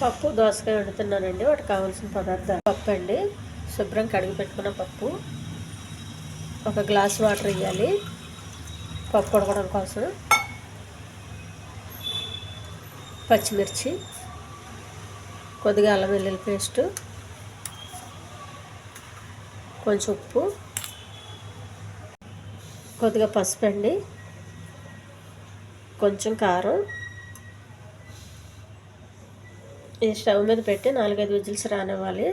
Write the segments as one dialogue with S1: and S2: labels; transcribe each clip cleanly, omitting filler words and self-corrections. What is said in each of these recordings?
S1: పప్పు దోసకాయ వండుతున్నానండి. వాటికి కావాల్సిన పదార్థాలు: పప్పు అండి, శుభ్రం కడిగి పెట్టుకున్న పప్పు, ఒక గ్లాస్ వాటర్ వేయాలి పప్పు ఉడకడం కోసం, పచ్చిమిర్చి, కొద్దిగా అల్లం వెల్లుల్లి పేస్టు, కొంచెం ఉప్పు, కొద్దిగా పసుపు అండి, కొంచెం కారం. ఇది స్టవ్ మీద పెట్టి 4-5 విజిల్స్ రానివ్వాలి.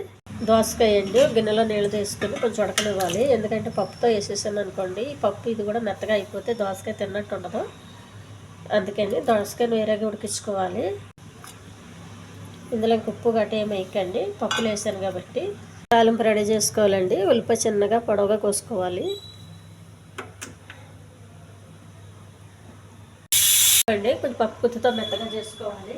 S1: దోసకాయ అండి గిన్నెలో నీళ్ళు తీసుకొని కొంచెం ఉడకనివ్వాలి. ఎందుకంటే పప్పుతో వేసేసాను అనుకోండి, పప్పు ఇది కూడా మెత్తగా అయిపోతే దోసకాయ తిన్నట్టు ఉండదు. అందుకని దోసకాయని వేరేగా ఉడికించుకోవాలి. ఇందులో ఉప్పు గట్ట ఏమి వేయకండి, పప్పులు వేసాను కాబట్టి. తాలింపు రెడీ చేసుకోవాలండి. ఉల్లిపాయ చిన్నగా పొడవుగా కోసుకోవాలి అండి. కొంచెం పప్పు గుత్తితో మెత్తగా చేసుకోవాలి.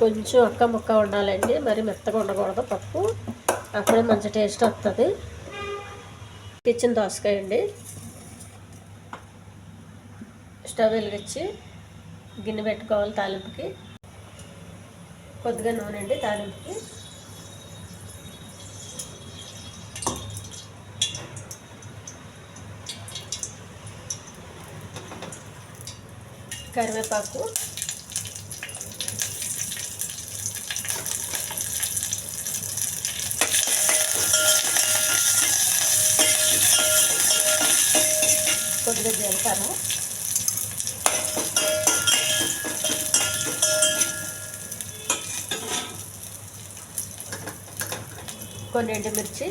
S1: కొంచెం అక్క ముక్క ఉండాలండి, మరి మెత్తగా ఉండకూడదు పప్పు, అప్పుడే మంచి టేస్ట్ వస్తుంది. కిచెన్ దోసకాయ అండి. స్టవ్ వెలిగించి గిన్నె పెట్టుకోవాలి తాలింపుకి. కొద్దిగా నూనె అండి తాలింపుకి. కరివేపాకు, కొద్దిగా జీలకర్ర, కొన్ని ఎండుమిర్చి,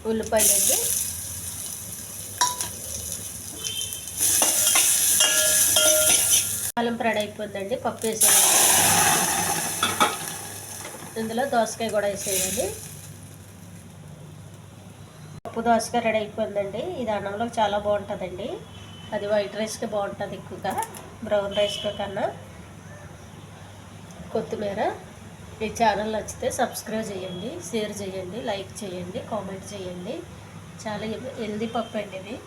S1: ఉల్లిపాయలు అండి, తాలింపు రెడీ అయిపోయిందండి. పప్పు వేసేయాలి. ఇందులో దోసకాయ కూడా వేసేయాలి. పప్పు దోసకాయ రెడీ అయిపోయిందండి. ఇది అన్నంలో చాలా బాగుంటుందండి. అది వైట్ రైస్కి బాగుంటుంది ఎక్కువగా, బ్రౌన్ రైస్కి కన్నా. కొత్తిమీర. ఈ ఛానల్ నచ్చితే సబ్స్క్రైబ్ చేయండి, షేర్ చేయండి, లైక్ చేయండి, కామెంట్ చేయండి. చాలా హెల్దీ పప్పు అండి ఇది.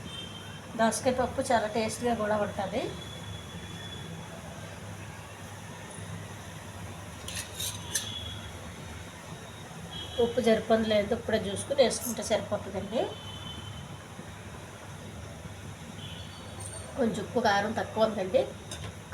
S1: దోసకాయ పప్పు చాలా టేస్ట్గా కూడా ఉంటుంది. ఉప్పు సరిపోదు లేదు ఇప్పుడే చూసుకుని వేసుకుంటే సరిపోతుందండి. కొంచెం ఉప్పు కారం తక్కువ ఉందండి.